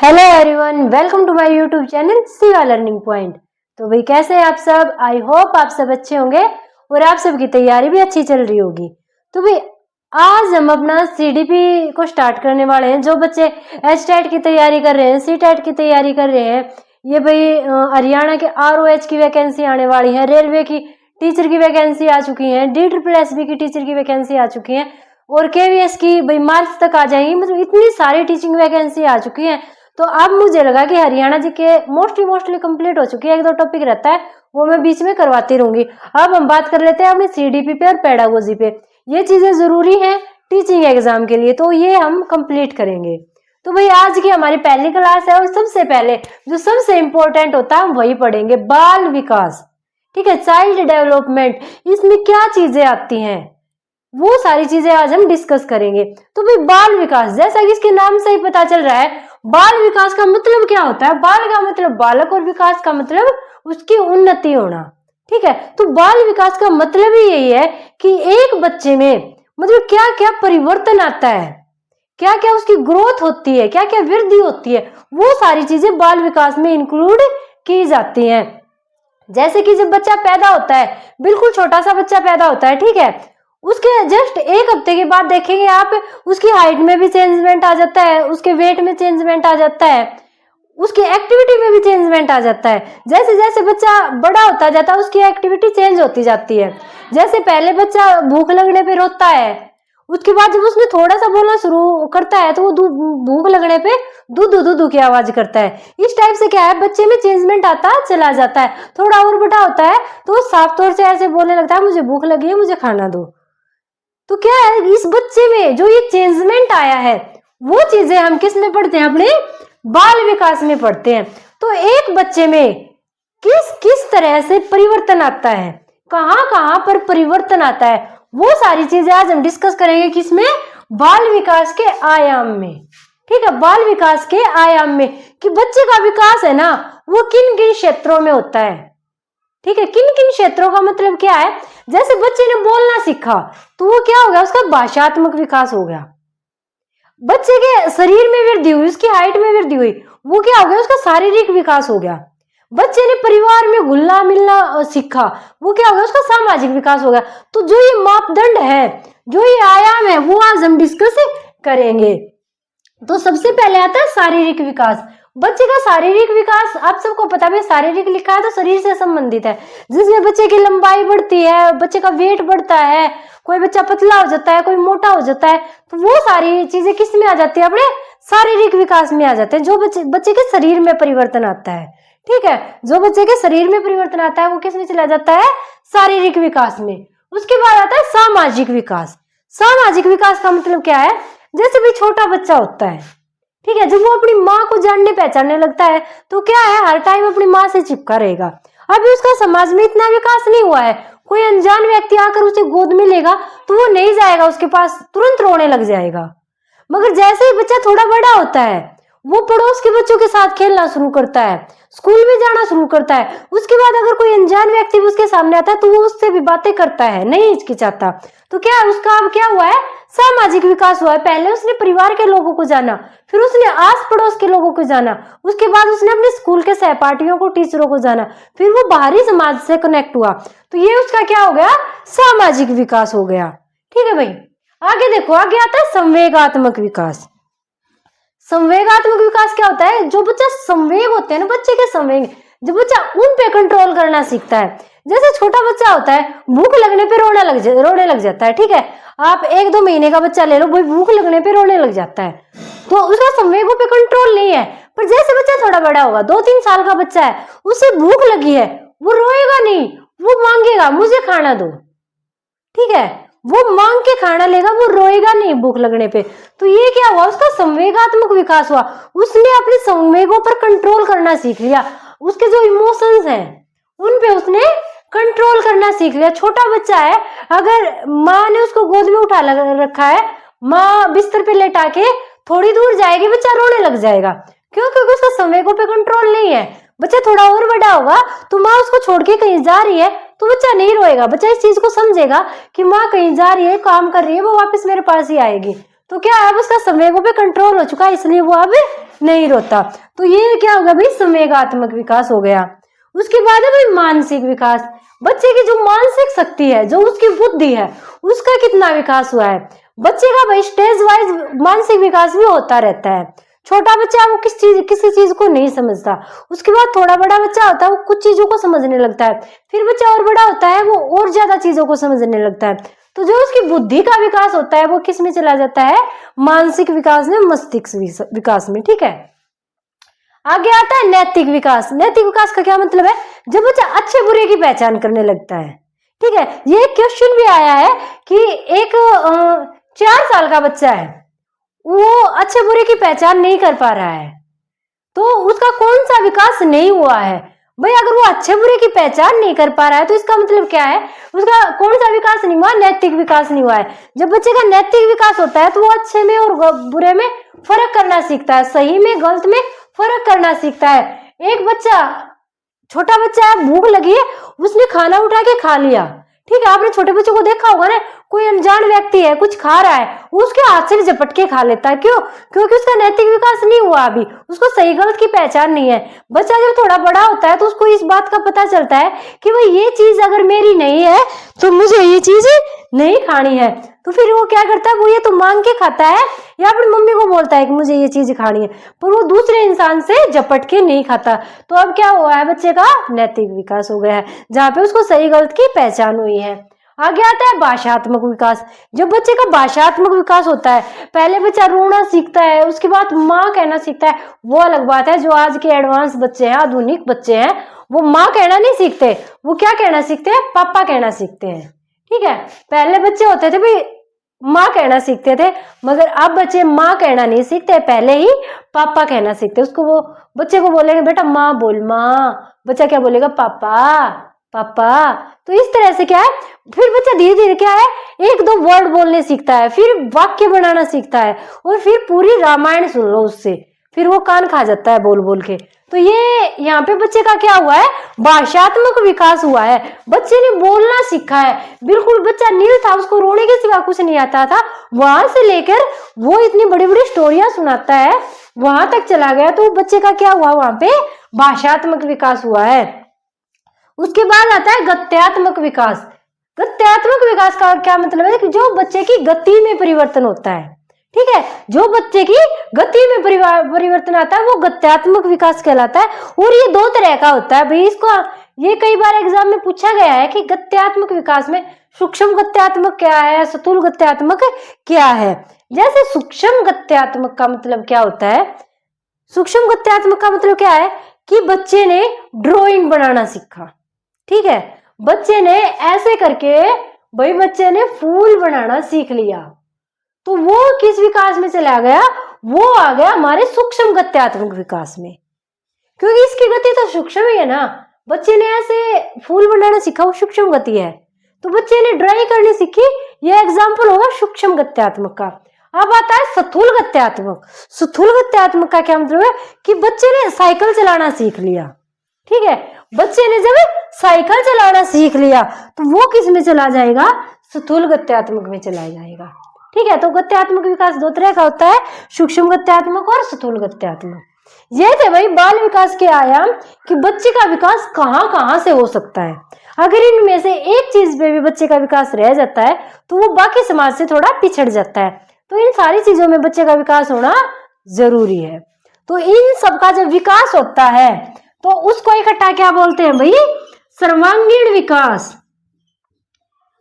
Hello everyone, welcome to my YouTube channel Shiva learning point. तो भाई कैसे हैं आप सब? आई होप आप सब अच्छे होंगे और आप सबकी तैयारी भी अच्छी चल रही होगी। तो भाई आज हम अपना सीडीपी को स्टार्ट करने वाले हैं। जो बच्चे एचटेट की तैयारी कर रहे हैं, सीटेट की तैयारी कर रहे हैं, ये भाई हरियाणा के आरओएच की वैकेंसी आने वाली है, रेलवे की टीचर की वैकेंसी आ चुकी है, DSSB की टीचर की वैकेंसी आ चुकी है और KVS की भाई मार्च तक आ जाएंगी। मतलब इतनी सारी टीचिंग वैकेंसी आ चुकी है। तो अब मुझे लगा कि हरियाणा जी के मोस्टली कंप्लीट हो चुकी है। एक दो टॉपिक रहता है वो मैं बीच में करवाती रहूंगी। अब हम बात कर लेते हैं अपने सीडीपी पे और पेडागोजी पे। ये चीजें जरूरी हैं टीचिंग एग्जाम के लिए, तो ये हम कंप्लीट करेंगे। तो भाई आज की हमारी पहली क्लास है और सबसे पहले जो सबसे इंपॉर्टेंट होता है हम वही पढ़ेंगे, बाल विकास। ठीक है, चाइल्ड डेवलपमेंट। इसमें क्या चीजें आती हैं वो सारी चीजें आज हम डिस्कस करेंगे। तो भाई बाल विकास, जैसा कि इसके नाम से ही पता चल रहा है, बाल विकास का मतलब क्या होता है? बाल का मतलब बालक और विकास का मतलब उसकी उन्नति होना। ठीक है, तो बाल विकास का मतलब ही यही है कि एक बच्चे में मतलब क्या क्या परिवर्तन आता है, क्या क्या उसकी ग्रोथ होती है, क्या क्या वृद्धि होती है, वो सारी चीजें बाल विकास में इंक्लूड की जाती हैं। जैसे कि जब बच्चा पैदा होता है, बिल्कुल छोटा सा बच्चा पैदा होता है, ठीक है, उसके जस्ट एक हफ्ते के बाद देखेंगे आप, उसकी हाइट में भी चेंजमेंट आ जाता है, उसके वेट में चेंजमेंट आ जाता है, उसकी एक्टिविटी में भी चेंजमेंट आ जाता है। जैसे जैसे बच्चा बड़ा होता जाता है उसकी एक्टिविटी चेंज होती जाती है। जैसे पहले बच्चा भूख लगने पे रोता है, उसके बाद जब उसने थोड़ा सा बोलना शुरू करता है तो वो भूख लगने पे दूधू दूधू की आवाज करता है। इस टाइप से क्या है, बच्चे में चेंजमेंट आता चला जाता है। थोड़ा और बड़ा होता है तो साफ तौर से ऐसे बोलने लगता है, मुझे भूख लगी है, मुझे खाना दो। तो क्या है, इस बच्चे में जो ये चेंजमेंट आया है वो चीजें हम किस में पढ़ते हैं? अपने बाल विकास में पढ़ते हैं। तो एक बच्चे में किस किस तरह से परिवर्तन आता है, कहां कहां पर परिवर्तन आता है, वो सारी चीजें आज हम डिस्कस करेंगे। किसमें? बाल विकास के आयाम में। ठीक है, बाल विकास के आयाम में कि बच्चे का विकास है ना वो किन किन क्षेत्रों में होता है। ठीक है, किन किन क्षेत्रों का मतलब क्या है? जैसे बच्चे ने बोलना सीखा तो वो क्या हो गया, उसका भाषात्मक विकास हो गया। बच्चे के शरीर में वृद्धि हुई, उसकी हाइट में वृद्धि हुई, वो क्या हो गया, उसका शारीरिक विकास हो गया। बच्चे ने परिवार में घुलना मिलना सीखा, वो क्या हो गया, उसका सामाजिक विकास हो गया। तो जो ये मापदंड है, जो ये आयाम है, वो आज हम डिस्कस करेंगे। तो सबसे पहले आता है शारीरिक विकास। बच्चे का शारीरिक विकास आप सबको पता है, शारीरिक लिखा है तो शरीर से संबंधित है, जिसमें बच्चे की लंबाई बढ़ती है, बच्चे का वेट बढ़ता है, कोई बच्चा पतला हो जाता है, कोई मोटा हो जाता है। तो वो सारी चीजें किस में आ जाती है? अपने शारीरिक विकास में आ जाते हैं। जो बच्चे के शरीर में परिवर्तन आता है, ठीक है, जो बच्चे के शरीर में परिवर्तन आता है वो किस में चला जाता है? शारीरिक विकास में। उसके बाद आता है सामाजिक विकास। सामाजिक विकास का मतलब क्या है? जैसे भी छोटा बच्चा होता है, ठीक है, जब वो अपनी माँ को जानने पहचानने लगता है तो क्या है, हर टाइम अपनी माँ से चिपका रहेगा। अभी उसका समाज में इतना विकास नहीं हुआ है, कोई अनजान व्यक्ति आकर उसे गोद में लेगा तो वो नहीं जाएगा उसके पास, तुरंत रोने लग जाएगा। मगर जैसे ही बच्चा थोड़ा बड़ा होता है वो पड़ोस के बच्चों के साथ खेलना शुरू करता है, स्कूल में जाना शुरू करता है। उसके बाद अगर कोई अनजान व्यक्ति उसके सामने आता है तो वो उससे भी बातें करता है, नहीं हिचकिचाता। तो क्या है, उसका अब क्या हुआ है? सामाजिक विकास हुआ है। पहले उसने परिवार के लोगों को जाना, फिर उसने आस पड़ोस के लोगों को जाना, उसके बाद उसने अपने स्कूल के सहपाठियों को, टीचरों को जाना, फिर वो बाहरी समाज से कनेक्ट हुआ। तो ये उसका क्या हो गया? सामाजिक विकास हो गया। ठीक है भाई, आगे देखो, आगे आता है संवेगात्मक विकास। संवेगात्मक विकास क्या होता है? जो बच्चा संवेग होते हैं ना, बच्चे के संवेग, जब बच्चा उन पे कंट्रोल करना सीखता है। जैसे छोटा बच्चा होता है, भूख लगने पे रोने लग जाता है, ठीक है, आप 1-2 महीने का बच्चा ले लो, वो भूख लगने पे रोने लग जाता है, तो उसका संवेगों पे कंट्रोल नहीं है। पर जैसे बच्चा थोड़ा बड़ा होगा, 2-3 साल का बच्चा है, उसे भूख लगी है, वो रोएगा नहीं, वो मांगेगा मुझे खाना दो। ठीक है, वो मांग के खाना लेगा, वो रोएगा नहीं भूख लगने पे। तो ये क्या हुआ? उसका संवेगात्मक विकास हुआ। उसने अपने संवेगों पर कंट्रोल करना सीख लिया, उसके जो इमोशंस हैं उन पे उसने कंट्रोल करना सीख लिया। छोटा बच्चा है, अगर माँ ने उसको गोद में उठा रखा है, माँ बिस्तर पे लेटा के थोड़ी दूर जाएगी, बच्चा रोने लग जाएगा। क्यों? क्योंकि उसका संवेगों पे कंट्रोल नहीं है। बच्चा थोड़ा और बड़ा होगा तो माँ उसको छोड़ के कहीं जा रही है तो बच्चा नहीं रोएगा, बच्चा इस चीज को समझेगा कि माँ कहीं जा रही है, काम कर रही है, वो वापस मेरे पास ही आएगी। तो क्या अब उसका संवेगों पे कंट्रोल हो चुका है, इसलिए वो अब नहीं रोता। तो ये क्या होगा भाई, संवेगात्मक विकास हो गया। उसके बाद है भाई मानसिक विकास। बच्चे की जो मानसिक शक्ति है, जो उसकी बुद्धि है, उसका कितना विकास हुआ है। बच्चे का भाई स्टेज वाइज मानसिक विकास भी होता रहता है। छोटा बच्चा वो किसी चीज को नहीं समझता, उसके बाद थोड़ा बड़ा बच्चा होता है वो कुछ चीजों को समझने लगता है, फिर बच्चा और बड़ा होता है वो और ज्यादा चीजों को समझने लगता है। तो जो उसकी बुद्धि का विकास होता है वो किस में चला जाता है, मानसिक विकास में, मस्तिष्क विकास में। ठीक है, आगे आता है नैतिक विकास। नैतिक विकास का क्या मतलब है, जब बच्चा अच्छे बुरे की पहचान करने लगता है। ठीक है, ये क्वेश्चन भी आया है कि एक 4 साल का बच्चा है, वो अच्छे बुरे की पहचान नहीं कर पा रहा है, तो उसका कौन सा विकास नहीं हुआ है। भाई अगर वो अच्छे बुरे की पहचान नहीं कर पा रहा है तो इसका मतलब क्या है, उसका कौन सा विकास नहीं हुआ, नैतिक विकास नहीं हुआ है। जब बच्चे का नैतिक विकास होता है तो वो अच्छे में और बुरे में फर्क करना सीखता है, सही में गलत में फर्क करना सीखता है। एक बच्चा, छोटा बच्चा है, भूख लगी है, उसने खाना उठा के खा लिया। ठीक है, आपने छोटे बच्चों को देखा होगा ना, कोई अनजान व्यक्ति है कुछ खा रहा है, वो उसके हाथ से भी झपट के खा लेता है। क्यों? क्योंकि उसका नैतिक विकास नहीं हुआ, अभी उसको सही गलत की पहचान नहीं है। बच्चा जब थोड़ा बड़ा होता है तो उसको इस बात का पता चलता है कि भाई ये चीज अगर मेरी नहीं है तो मुझे ये चीज नहीं खानी है। तो फिर वो क्या करता है, वो ये तो मांग के खाता है या अपनी मम्मी को बोलता है कि मुझे ये चीज खानी है, पर वो दूसरे इंसान से झपट के नहीं खाता। तो अब क्या हुआ है, बच्चे का नैतिक विकास हो गया है, जहाँ पे उसको सही गलत की पहचान हुई है। आगे आता है भाषात्मक विकास। जब बच्चे का भाषात्मक विकास होता है, पहले बच्चा रोना सीखता है, उसके बाद माँ कहना सीखता है। वो अलग बात है, जो आज के एडवांस बच्चे हैं, आधुनिक बच्चे हैं, वो माँ कहना नहीं सीखते, वो क्या कहना सीखते हैं, पापा कहना सीखते हैं। ठीक है, पहले बच्चे होते थे भाई माँ कहना सीखते थे, मगर अब बच्चे माँ कहना नहीं सीखते, पहले ही पापा कहना सीखते। उसको वो बच्चे को बोलेंगे बेटा माँ बोल, माँ, बच्चा क्या बोलेगा, पापा पापा। तो इस तरह से क्या है, फिर बच्चा धीरे धीरे क्या है, 1-2 वर्ड बोलने सीखता है, फिर वाक्य बनाना सीखता है, और फिर पूरी रामायण सुन लो उससे, फिर वो कान खा जाता है बोल बोल के। तो ये यहाँ पे बच्चे का क्या हुआ है, भाषात्मक विकास हुआ है। बच्चे ने बोलना सीखा है। बिल्कुल बच्चा नील था, उसको रोने के सिवा कुछ नहीं आता था, वहां से लेकर वो इतनी बड़ी बड़ी स्टोरियां सुनाता है, वहां तक चला गया। तो बच्चे का क्या हुआ, वहां पे भाषात्मक विकास हुआ है। उसके बाद आता है गत्यात्मक विकास। गत्यात्मक विकास का क्या मतलब है कि जो बच्चे की गति में परिवर्तन होता है। ठीक है, जो बच्चे की गति में परिवर्तन आता है वो गत्यात्मक विकास कहलाता है। और ये 2 तरह का होता है भाई, इसको ये कई बार एग्जाम में पूछा गया है कि गत्यात्मक विकास में सूक्ष्म गत्यात्मक क्या है, स्थूल गत्यात्मक क्या है। जैसे सूक्ष्म गत्यात्मक का मतलब क्या होता है, सूक्ष्म गत्यात्मक का मतलब क्या है कि बच्चे ने ड्राइंग बनाना सीखा। ठीक है, बच्चे ने ऐसे करके भाई बच्चे ने फूल बनाना सीख लिया, तो वो किस विकास में चला गया, वो आ गया हमारे सूक्ष्म गत्यात्मक विकास में, क्योंकि इसकी गति तो सूक्ष्म ही है ना। बच्चे ने ऐसे फूल बनाना सीखा, वो सूक्ष्म गति है। तो बच्चे ने ड्राइंग करनी सीखी, ये एग्जाम्पल होगा सूक्ष्म गत्यात्मक का। अब आता है स्थूल गत्यात्मक। स्थूल गत्यात्मक का क्या मतलब है कि बच्चे ने साइकिल चलाना सीख लिया। ठीक है, बच्चे ने जब साइकिल चलाना सीख लिया तो वो किस में चला जाएगा, स्थूल गत्यात्मक में चला जाएगा। ठीक है, तो गत्यात्मक विकास 2 तरह का होता है, सूक्ष्म गत्यात्मक और स्थूल गत्यात्मक। ये थे भाई बाल विकास के आयाम कि बच्चे का विकास कहाँ कहाँ से हो सकता है। अगर इनमें से एक चीज पे भी बच्चे का विकास रह जाता है तो वो बाकी समाज से थोड़ा पिछड़ जाता है। तो इन सारी चीजों में बच्चे का विकास होना जरूरी है। तो इन सब का जब विकास होता है तो उसको इकट्ठा क्या बोलते हैं भाई, सर्वांगीण विकास।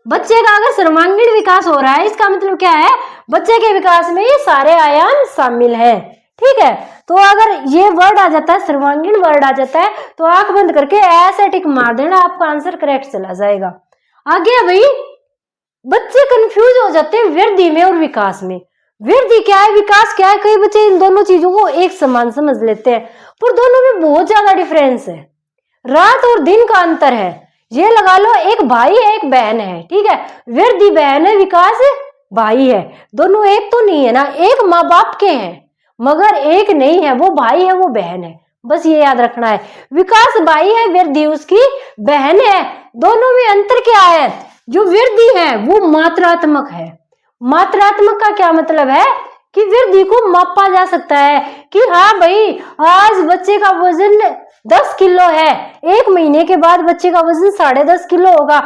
बच्चे का अगर सर्वांगीण विकास हो रहा है, इसका मतलब क्या है, बच्चे के विकास में ये सारे आयाम शामिल है। ठीक है, तो अगर ये वर्ड आ जाता है, सर्वांगीण वर्ड आ जाता है, तो आंख बंद करके ऐसे टिक मार देना, आपका आंसर करेक्ट चला जाएगा। आगे भाई बच्चे कंफ्यूज हो जाते हैं वृद्धि में और विकास में। वृद्धि क्या है, विकास क्या है, कई बच्चे इन दोनों चीजों को एक समान समझ लेते हैं, पर दोनों में बहुत ज्यादा डिफरेंस है, रात और दिन का अंतर है। ये लगा लो एक भाई है एक बहन है। ठीक है, वृद्धि बहन है, विकास भाई है। दोनों एक तो नहीं है ना, एक माँ बाप के हैं मगर एक नहीं है, वो भाई है वो बहन है, बस ये याद रखना है। विकास भाई है, वृद्धि उसकी बहन है। दोनों में अंतर क्या है, जो वृद्धि है वो मात्रात्मक है। मात्रात्मक का क्या मतलब है कि वृद्धि को मापा जा सकता है कि हाँ भाई आज बच्चे का वजन 10 किलो है, 1 महीने के बाद बच्चे का वजन 10.5 किलो होगा,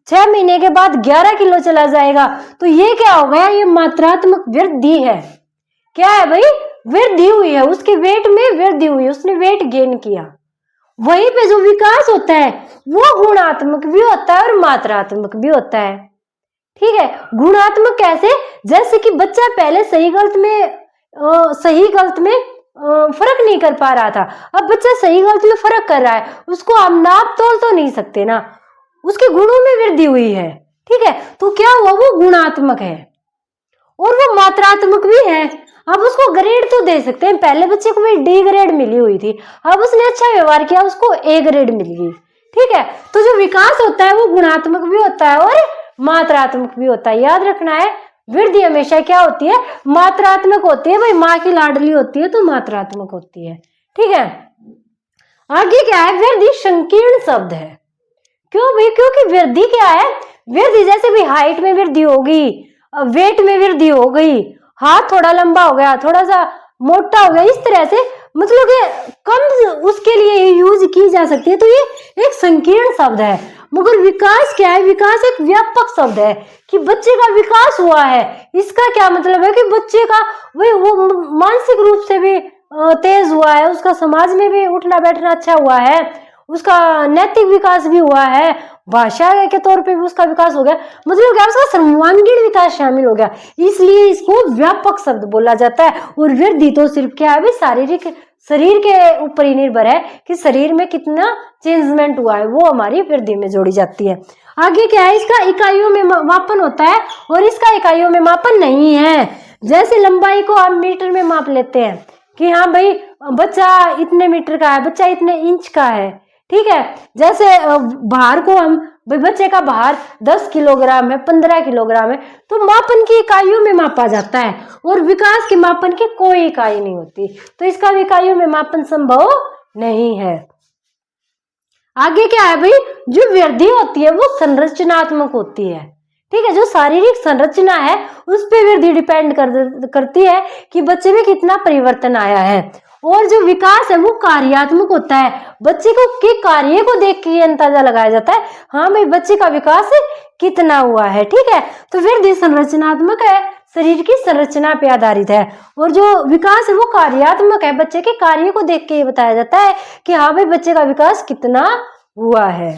6 महीने के बाद 11 किलो चला जाएगा। तो ये क्या हो गया, ये मात्रात्मक वृद्धि है। क्या है भाई, वृद्धि हुई है, उसके वेट में वृद्धि हुई, उसने वेट गेन किया। वहीं पे जो विकास होता है वो गुणात्मक भी होता है और मात्रात्मक भी होता है। ठीक है, गुणात्मक कैसे, जैसे कि बच्चा पहले सही गलत में फर्क नहीं कर पा रहा था, अब बच्चा सही गलत में फर्क कर रहा है, उसको हम नाप तोल तो नहीं सकते ना, उसके गुणों में वृद्धि हुई है। ठीक है, तो क्या हुआ, वो गुणात्मक है और वो मात्रात्मक भी है। अब उसको ग्रेड तो दे सकते हैं, पहले बच्चे को भी डी ग्रेड मिली हुई थी, अब उसने अच्छा व्यवहार किया, उसको ए ग्रेड मिल गई। ठीक है, तो जो विकास होता है वो गुणात्मक भी होता है और मात्रात्मक भी होता है। याद रखना है, वृद्धि हमेशा क्या होती है, मात्रात्मक होती है। भाई माँ की लाडली होती है तो मात्रात्मक होती है। ठीक है, आगे क्या है, वृद्धि संकीर्ण शब्द है। क्यों भाई, क्योंकि वृद्धि क्या है, वृद्धि जैसे भी हाइट में वृद्धि होगी, वेट में वृद्धि हो गई, हाथ थोड़ा लंबा हो गया, थोड़ा सा मोटा हो गया, इस तरह से मतलब कि कम उसके लिए यूज की जा सकती है। तो ये एक संकीर्ण शब्द है। मगर विकास क्या है, विकास एक व्यापक शब्द है कि बच्चे का विकास हुआ है। इसका क्या मतलब है कि बच्चे का वो मानसिक रूप से भी तेज हुआ है, उसका समाज में भी उठना बैठना अच्छा हुआ है, उसका नैतिक विकास भी हुआ है, भाषा के तौर पे भी उसका विकास हो गया, मतलब क्या उसका सर्वांगीण विकास शामिल हो गया, इसलिए इसको व्यापक शब्द बोला जाता है। और वृद्धि तो सिर्फ क्या है, शारीरिक शरीर के ऊपर ही निर्भर है कि शरीर में कितना चेंजमेंट हुआ है, वो हमारी वृद्धि में जोड़ी जाती है। आगे क्या है, इसका इकाइयों में मापन होता है और इसका इकाइयों में मापन नहीं है। जैसे लंबाई को हम मीटर में माप लेते हैं कि हाँ भाई बच्चा इतने मीटर का है, बच्चा इतने इंच का है। ठीक है, जैसे भार को हम भाई बच्चे का भार 10 किलोग्राम है, 15 किलोग्राम है, तो मापन की इकाइयों में मापा जाता है और विकास के मापन की कोई इकाई नहीं होती, तो इसका इकाइयों में मापन संभव नहीं है। आगे क्या है भाई, जो वृद्धि होती है वो संरचनात्मक होती है। ठीक है, जो शारीरिक संरचना है उस पर वृद्धि डिपेंड करती है कि बच्चे में कितना परिवर्तन आया है। और जो विकास है वो कार्यात्मक होता है, बच्चे को के कार्य को देख के अंदाजा लगाया जाता है, हाँ भाई बच्चे का विकास कितना हुआ है। ठीक है, तो वृद्धि संरचनात्मक है, शरीर की संरचना पे आधारित है, और जो विकास है वो कार्यात्मक है, बच्चे के कार्य को देख के ये बताया जाता है कि हाँ भाई बच्चे का विकास कितना हुआ है।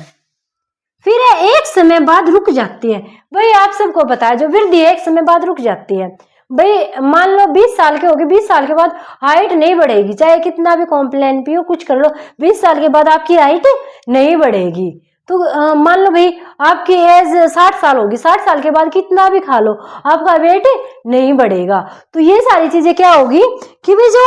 फिर एक समय बाद रुक जाती है। भाई आप सबको पता है जो वृद्धि एक समय बाद रुक जाती है। भाई मान लो 20 साल के होगी, 20 साल के बाद हाइट नहीं बढ़ेगी, चाहे कितना भी कॉम्प्लेन पियो कुछ कर लो, 20 साल के बाद आपकी हाइट नहीं बढ़ेगी। तो मान लो भाई आपकी एज 60 साल होगी, 60 साल के बाद कितना भी खा लो आपका वेट नहीं बढ़ेगा। तो ये सारी चीजें क्या होगी कि भाई जो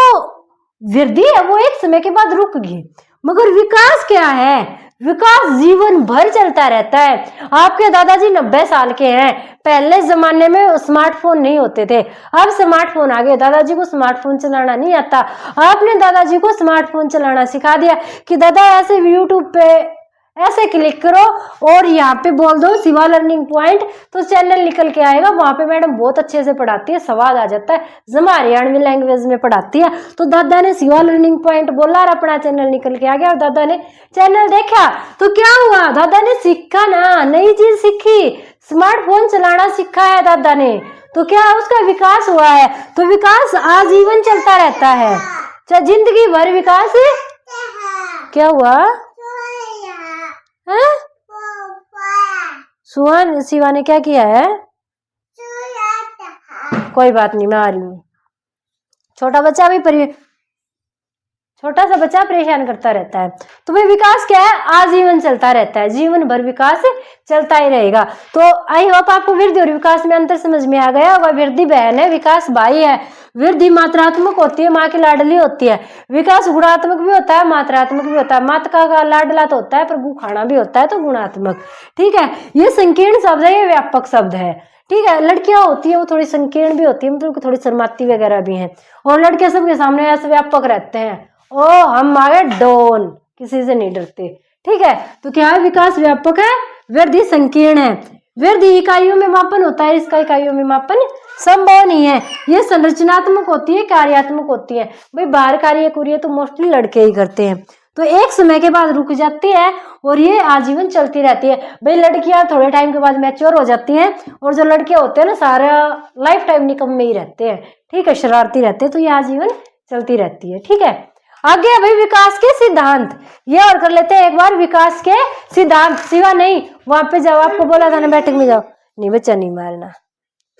वृद्धि है वो एक समय के बाद रुक गई। मगर विकास क्या है, विकास जीवन भर चलता रहता है। आपके दादाजी 90 साल के हैं, पहले जमाने में स्मार्टफोन नहीं होते थे, अब स्मार्टफोन आ गए, दादाजी को स्मार्टफोन चलाना नहीं आता, आपने दादाजी को स्मार्टफोन चलाना सिखा दिया कि दादा ऐसे यूट्यूब पे ऐसे क्लिक करो और यहाँ पे बोल दो शिवा लर्निंग पॉइंट, तो चैनल निकल के आएगा। वहां पे मैडम बहुत अच्छे से पढ़ाती है, स्वाद आ जाता है, जमा हरियाणवी लैंग्वेज में पढ़ाती है। तो दादा ने शिवा लर्निंग पॉइंट बोला और अपना चैनल निकल के आ गया, और दादा ने चैनल देखा तो क्या हुआ, दादा ने सीखा ना, नई चीज सीखी, स्मार्टफोन चलाना सीखा है दादा ने, तो क्या उसका विकास हुआ है। तो विकास आजीवन चलता रहता है, चाहे जिंदगी भर विकास। क्या हुआ, सुहान शिवा ने क्या किया है, कोई बात नहीं मैं आ रही हूँ। छोटा सा बच्चा परेशान करता रहता है। तो भाई विकास क्या है, आजीवन चलता रहता है, जीवन भर विकास चलता ही रहेगा। तो आई होप आपको वृद्धि और विकास में अंतर समझ में आ गया होगा। वृद्धि बहन है, विकास भाई है। वृद्धि मात्रात्मक होती है, माँ की लाडली होती है। विकास गुणात्मक भी होता है, मात्रात्मक भी होता है। माता का लाडला तो होता है पर गुखाना भी होता है, तो गुणात्मक। ठीक है, ये संकीर्ण शब्द है, ये व्यापक शब्द है। ठीक है, लड़कियां होती है वो थोड़ी संकीर्ण भी होती है, मतलब थोड़ी शर्माती वगैरह भी हैं, और लड़के सबके सामने ऐसे व्यापक रहते हैं, ओ हम आ गए डॉन, किसी से नहीं डरते। ठीक है, तो क्या है, विकास व्यापक है, वृद्धि संकीर्ण है। वृद्धि इकाइयों में मापन होता है, इसका इकाइयों में मापन संभव नहीं है। ये संरचनात्मक होती है, कार्यात्मक होती है। भाई बाहर कार्य कुरिय तो मोस्टली लड़के ही करते हैं, तो एक समय के बाद रुक जाती है और ये आजीवन चलती रहती है। भाई लड़कियां थोड़े टाइम के बाद मैच्योर हो जाती हैं, और जो लड़के होते हैं ना सारा लाइफ टाइम निकम्मे ही रहते हैं, ठीक है, शरारती रहते हैं, तो ये आजीवन चलती रहती है, ठीक है। आगे भाई विकास के सिद्धांत, ये और कर लेते हैं एक बार। विकास के सिद्धांत, सिवा नहीं वहां पे जाओ, आपको बोला था ना बैठक में जाओ, नहीं बच्चा नहीं मारना,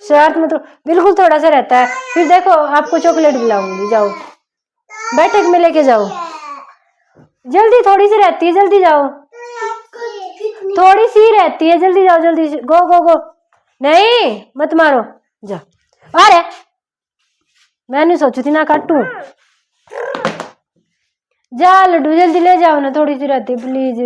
शरारत मतलब बिल्कुल थोड़ा सा रहता है। फिर देखो आपको चॉकलेट दिलाऊंगी, जाओ बैठक में लेके जाओ, जल्दी थोड़ी सी रहती है, जल्दी जाओ, थोड़ी सी रहती है, जल्दी जाओ, जल्दी गो गो गो, नहीं मत मारो, जाओ। अरे मैंने सोची थी ना काटू, जा लड्डू जल्दी ले जाओ ना, थोड़ी सी रहती प्लीज।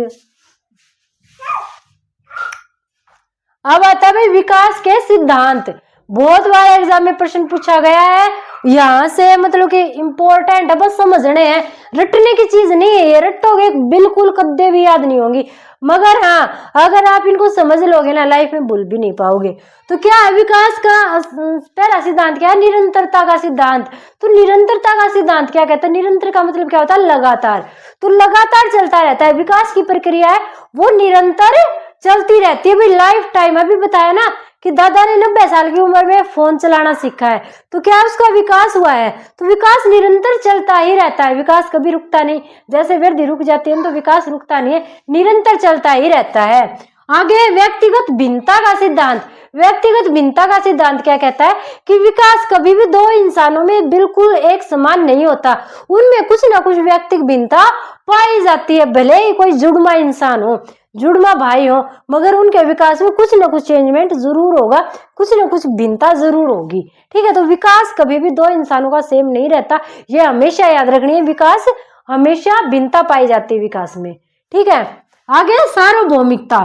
अब आता है विकास के सिद्धांत, बहुत बार एग्जाम में प्रश्न पूछा गया है, यहाँ से मतलब कि इम्पोर्टेंट है, बस समझने हैं, रटने की चीज नहीं है ये, रटोगे बिल्कुल कद्दे भी याद नहीं होंगी, मगर हाँ अगर आप इनको समझ लोगे ना लाइफ में भूल भी नहीं पाओगे। तो क्या है विकास का पहला सिद्धांत, क्या है? निरंतरता का सिद्धांत। तो निरंतरता का सिद्धांत क्या कहता है? निरंतर का मतलब क्या होता है? लगातार। तो लगातार चलता रहता है, विकास की प्रक्रिया है वो निरंतर चलती रहती है। भाई लाइफ टाइम, अभी बताया ना कि दादा ने 90 साल की उम्र में फोन चलाना सीखा है, तो क्या उसका विकास हुआ है? तो विकास निरंतर चलता ही रहता है, विकास कभी रुकता नहीं। जैसे वृद्धि रुक जाती है तो विकास रुकता नहीं है, निरंतर चलता ही रहता है। आगे व्यक्तिगत भिन्नता का सिद्धांत। व्यक्तिगत भिन्नता का सिद्धांत क्या कहता है कि विकास कभी भी दो इंसानों में बिल्कुल एक समान नहीं होता, उनमें कुछ ना कुछ व्यक्तिगत भिन्नता पाई जाती है। भले ही कोई जुड़वा इंसान हो, जुड़वा भाई हो, मगर उनके विकास में कुछ ना कुछ चेंजमेंट जरूर होगा, कुछ ना कुछ भिन्नता जरूर होगी, ठीक है। तो विकास कभी भी दो इंसानों का सेम नहीं रहता, ये हमेशा याद रखनी है। विकास हमेशा भिन्नता पाई जाती है विकास में, ठीक है। आगे सार्वभौमिकता।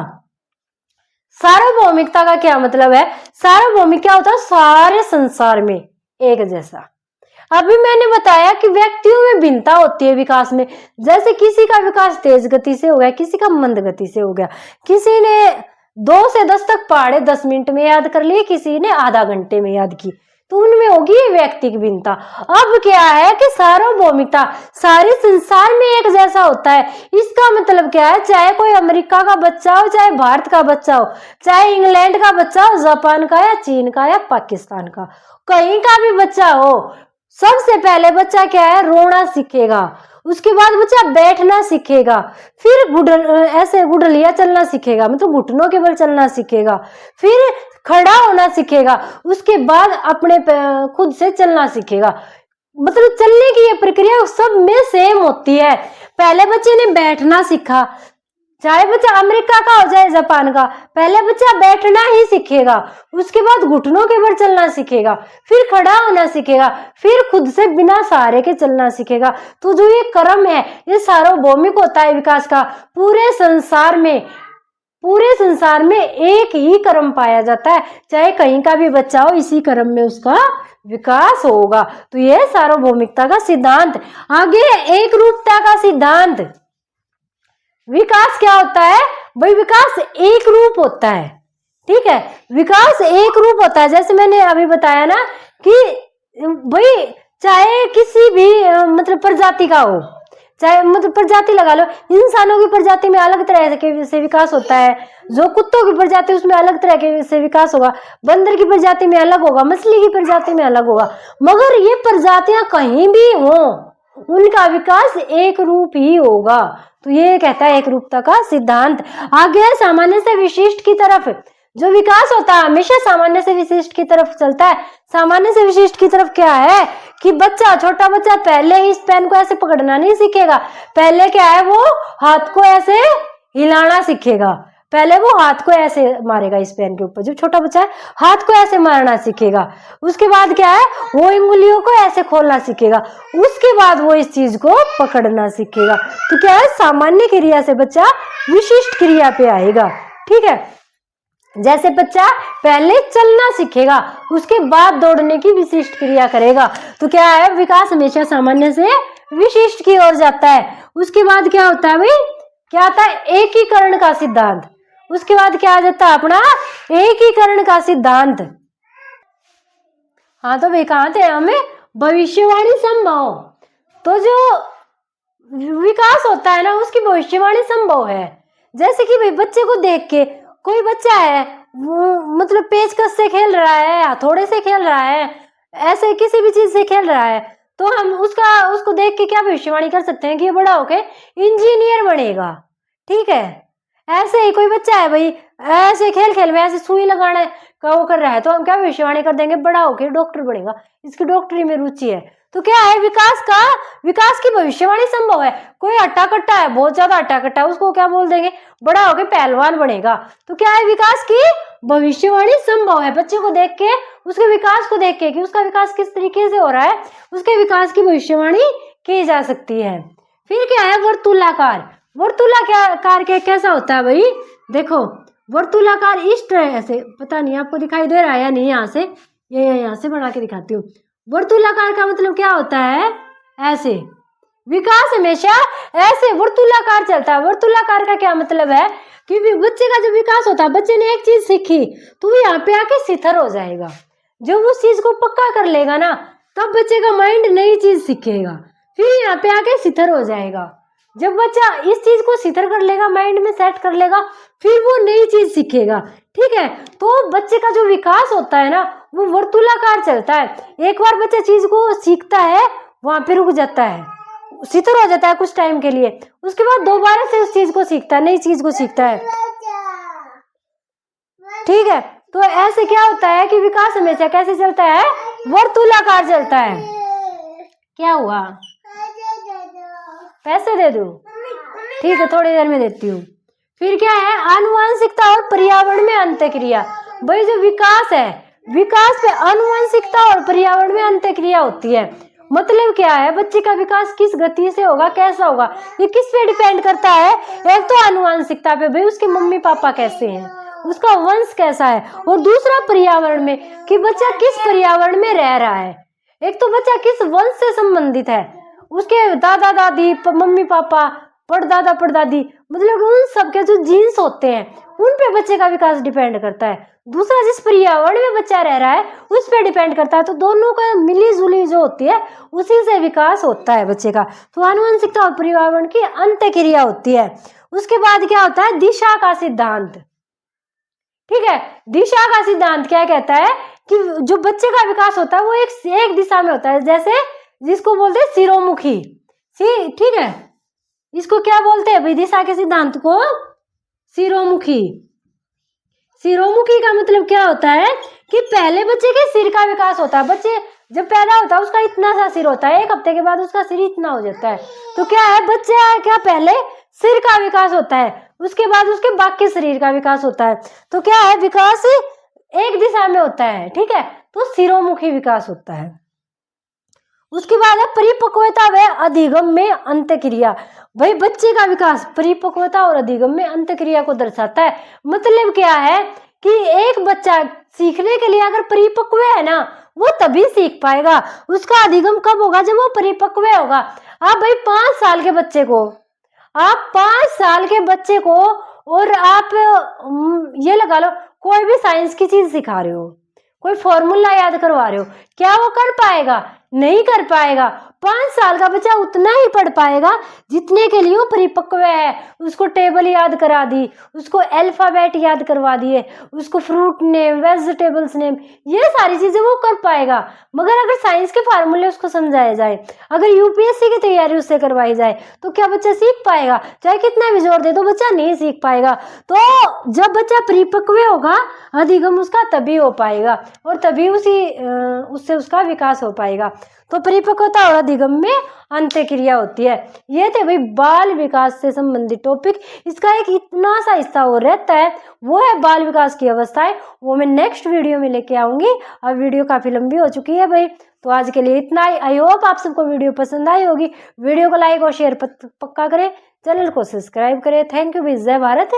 सार्वभौमिकता का क्या मतलब है? सार्वभौमिक क्या होता है? सारे संसार में एक जैसा। अभी मैंने बताया कि व्यक्तियों में भिन्नता होती है विकास में, जैसे किसी का विकास तेज गति से हो गया, किसी का मंद गति से हो गया, किसी ने 2 से 10 तक पढ़े 10 मिनट में याद कर लिए, किसी ने आधा घंटे में याद की, तो उनमें होगी व्यक्तिगत भिन्नता। अब क्या है कि सार्वभौमिकता सारे संसार में एक जैसा होता है। इसका मतलब क्या है? चाहे कोई अमेरिका का बच्चा हो, चाहे भारत का बच्चा हो, चाहे इंग्लैंड का बच्चा हो, जापान का या चीन का या पाकिस्तान का, कहीं का भी बच्चा हो, सबसे पहले बच्चा क्या है? रोना सीखेगा, उसके बाद बच्चा बैठना सीखेगा, फिर ऐसे गुडलिया चलना सीखेगा, मतलब घुटनों के बल चलना सीखेगा, फिर खड़ा होना सीखेगा, उसके बाद अपने खुद से चलना सीखेगा। मतलब चलने की ये प्रक्रिया सब में सेम होती है। पहले बच्चे ने बैठना सीखा, चाहे बच्चा अमेरिका का हो चाहे जापान का, पहले बच्चा बैठना ही सीखेगा, उसके बाद घुटनों के बल चलना सीखेगा, फिर खड़ा होना सीखेगा, फिर खुद से बिना सहारे के चलना सीखेगा। तो जो ये क्रम है ये सार्वभौमिक होता है विकास का। पूरे संसार में एक ही क्रम पाया जाता है, चाहे कहीं का भी बच्चा हो, इसी क्रम में उसका विकास होगा। तो ये सार्वभौमिकता का सिद्धांत। आगे एक रूपता का सिद्धांत। विकास क्या होता है? भाई विकास एक रूप होता है, ठीक है। विकास एक रूप होता है, जैसे मैंने अभी बताया ना कि भाई चाहे किसी भी मतलब प्रजाति का हो, चाहे मतलब प्रजाति लगा लो, इंसानों की प्रजाति में अलग तरह से विकास होता है, जो कुत्तों की प्रजाति उसमें अलग तरह के से विकास होगा, बंदर की प्रजाति में अलग होगा, मछली की प्रजाति में अलग होगा, मगर ये प्रजातियां कहीं भी हों उनका विकास एक रूप ही होगा। तो ये कहता है एक रूपता का सिद्धांत। आगे सामान्य से विशिष्ट की तरफ। जो विकास होता है हमेशा सामान्य से विशिष्ट की तरफ चलता है। सामान्य से विशिष्ट की तरफ क्या है कि बच्चा, छोटा बच्चा पहले ही इस पेन को ऐसे पकड़ना नहीं सीखेगा, पहले क्या है वो हाथ को ऐसे हिलाना सीखेगा, पहले वो हाथ को ऐसे मारेगा इस पेन के ऊपर, जब छोटा बच्चा है हाथ को ऐसे मारना सीखेगा, उसके बाद क्या है वो उंगलियों को ऐसे खोलना सीखेगा, उसके बाद वो इस चीज को पकड़ना सीखेगा। तो क्या है सामान्य क्रिया से बच्चा विशिष्ट क्रिया पे आएगा, ठीक है। जैसे बच्चा पहले चलना सीखेगा, उसके बाद दौड़ने की विशिष्ट क्रिया करेगा। तो क्या है विकास हमेशा सामान्य से विशिष्ट की ओर जाता है। उसके बाद क्या होता है भाई, क्या आता है एकीकरण का सिद्धांत। उसके बाद क्या आ जाता है अपना एकीकरण का सिद्धांत। हाँ तो भाई कहाँ थे हमें, भविष्यवाणी संभव। तो जो विकास होता है ना उसकी भविष्यवाणी संभव है। जैसे कि भाई बच्चे को देख के, कोई बच्चा है वो मतलब पेचकस से खेल रहा है, हथौड़े से खेल रहा है, ऐसे किसी भी चीज से खेल रहा है, तो हम उसको देख के क्या भविष्यवाणी कर सकते हैं कि ये बड़ा होके इंजीनियर बनेगा। ठीक है, ऐसे ही कोई बच्चा है भाई ऐसे खेल खेल में ऐसे सुई लगाना का वो कर रहा है, तो हम क्या भविष्यवाणी कर देंगे बड़ा होके डॉक्टर बनेगा, इसकी डॉक्टरी में रुचि है। तो क्या है, विकास की भविष्यवाणी संभव है। कोई हट्टा कट्टा है, बहुत ज्यादा हट्टा कट्टा है, उसको क्या बोल देंगे बड़ा होके पहलवान बनेगा। तो क्या है, विकास की भविष्यवाणी संभव है। बच्चे को देख के, उसके विकास को देख के कि उसका विकास किस तरीके से हो रहा है, उसके विकास की भविष्यवाणी की जा सकती है। फिर क्या है, वर्तुलाकार। वर्तुलाकार के कैसा होता है भाई, देखो वर्तुलाकार इस तरह से, पता नहीं आपको दिखाई दे रहा है या नहीं, यहाँ से ये यहाँ से बना के दिखाती हूँ। वर्तुलाकार का मतलब क्या होता है, ऐसे विकास हमेशा ऐसे वर्तुलाकार चलता है। वर्तुलाकार का क्या मतलब है कि बच्चे का जो विकास होता है, बच्चे ने एक चीज सीखी तो वो यहाँ पे आके शिथिल हो जाएगा। जब उस चीज को पक्का कर लेगा ना, तब बच्चे का माइंड नई चीज सीखेगा, फिर यहाँ पे आके शिथिल हो जाएगा। जब बच्चा इस चीज को शिथिल कर लेगा, माइंड में सेट कर लेगा, फिर वो नई चीज सीखेगा। ठीक है, तो बच्चे का जो विकास होता है ना वो वर्तुलाकार चलता है। एक बार बच्चा चीज को सीखता है, वहां पे रुक जाता है, शिथिल हो जाता है कुछ टाइम के लिए, उसके बाद दोबारा से उस चीज को सीखता है, नई चीज को सीखता है। ठीक है, तो ऐसे क्या होता है कि विकास हमेशा कैसे चलता है, वर्तुलाकार चलता है। क्या हुआ, पैसे दे दूं? ठीक है, थोड़ी देर में देती हूँ। फिर क्या है, आनुवंशिकता और पर्यावरण में अंतःक्रिया। भाई जो विकास है, विकास पे आनुवंशिकता और पर्यावरण में अंतःक्रिया होती है। मतलब क्या है, बच्चे का विकास किस गति से होगा, कैसा होगा, ये किस पे डिपेंड करता है। एक तो आनुवंशिकता पे, भाई उसके मम्मी पापा कैसे हैं, उसका वंश कैसा है, और दूसरा पर्यावरण में कि बच्चा किस पर्यावरण में रह रहा है। एक तो बच्चा किस वंश से संबंधित है, उसके दादा दादी, मम्मी पापा, परदादा परदादी, मतलब उन सबके जो जीन्स होते हैं उन पे बच्चे का विकास डिपेंड करता है। दूसरा जिस पर्यावरण में बच्चा रह रहा है उस पे डिपेंड करता है। तो दोनों का मिली जुली जो होती है उसी से विकास होता है बच्चे का। तो आनुवंशिकता और पर्यावरण की अंतःक्रिया होती है। उसके बाद क्या होता है, दिशा का सिद्धांत। ठीक है, दिशा का सिद्धांत क्या कहता है कि जो बच्चे का विकास होता है वो एक दिशा में होता है, जैसे जिसको बोलते हैं सिरोमुखी। ठीक है, इसको क्या बोलते हैं भाई, दिशा के सिद्धांत को सिरोमुखी। सिरोमुखी का मतलब क्या होता है कि पहले बच्चे के सिर का विकास होता है। बच्चे जब पैदा होता है उसका इतना सा सिर होता है, एक हफ्ते के बाद उसका सिर इतना हो जाता है। तो क्या है, बच्चे क्या पहले सिर का विकास होता है, उसके बाद उसके बाकी शरीर का विकास होता है। तो क्या है, विकास एक दिशा में होता है। ठीक है, तो सिरोमुखी विकास होता है। उसके बाद है परिपक्वता व अधिगम में अंतःक्रिया। भाई बच्चे का विकास परिपक्वता और अधिगम में अंतःक्रिया को दर्शाता है। मतलब क्या है कि एक बच्चा सीखने के लिए अगर परिपक्व है ना, वो तभी सीख पाएगा। उसका अधिगम कब होगा, जब वो परिपक्व होगा। आप भाई 5 साल के बच्चे को, आप 5 साल के बच्चे को और आप ये लगा लो कोई भी साइंस की चीज सिखा रहे हो, कोई फॉर्मूला याद करवा रहे हो, क्या वो कर पाएगा? नहीं कर पाएगा। 5 साल का बच्चा उतना ही पढ़ पाएगा जितने के लिए वो परिपक्व है। उसको टेबल याद करा दी, उसको अल्फाबेट याद करवा दिए, उसको फ्रूट नेम, वेजिटेबल्स नेम, ये सारी चीजें वो कर पाएगा। मगर अगर साइंस के फार्मूले उसको समझाए जाए, अगर यूपीएससी की तैयारी उससे करवाई जाए, तो क्या बच्चा सीख पाएगा? चाहे कितना भी जोर दे तो बच्चा नहीं सीख पाएगा। तो जब बच्चा परिपक्व होगा, अधिगम उसका तभी हो पाएगा और तभी उससे उसका विकास हो पाएगा। तो परिपक्वता और अधिगम में अंतःक्रिया होती है। ये थे भाई बाल विकास से संबंधित टॉपिक। इसका एक इतना सा हिस्सा और रहता है, वो है बाल विकास की अवस्थाएं, वो मैं नेक्स्ट वीडियो में लेके आऊंगी। अब वीडियो काफी लंबी हो चुकी है भाई, तो आज के लिए इतना ही। आई होप आप सबको वीडियो पसंद आई होगी। वीडियो को लाइक और शेयर पक्का करें, चैनल को सब्सक्राइब करें। थैंक यू भाई। जय भारत,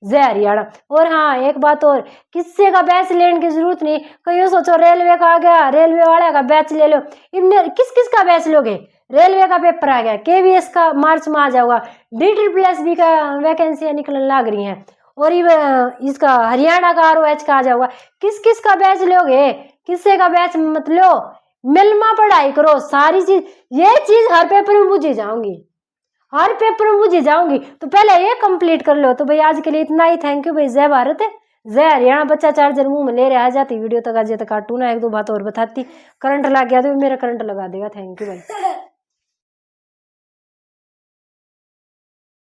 जय हरियाणा। और हाँ, एक बात और, किसी का बैच लेने की जरूरत नहीं। कहीं सोचो रेलवे का आ गया, रेलवे वाले का बैच ले लो। किस किस का बैच लोगे? रेलवे का पेपर आ गया, केवीएस का मार्च में आ जाएगा, DSSB का वैकेंसियां निकलने लग रही हैं, और ये इसका हरियाणा का ROH का आ जाऊंगा। किस किस का बैच लोगे, किससे का बैच मत लो, मिलमा पढ़ाई करो सारी चीज। ये चीज हर पेपर में बुझी जाऊंगी, हर पेपर में बुझी जाऊंगी, तो पहले ये कंप्लीट कर लो। तो भाई आज के लिए इतना ही। थैंक यू भाई। जय भारत जय हरियाणा। बच्चा चार्जर मुंह में ले रहा, आ जाती वीडियो तक आज तक काटू ना, एक दो बात और बताती। करंट लग गया तो मेरा करंट लगा देगा। थैंक यू भाई।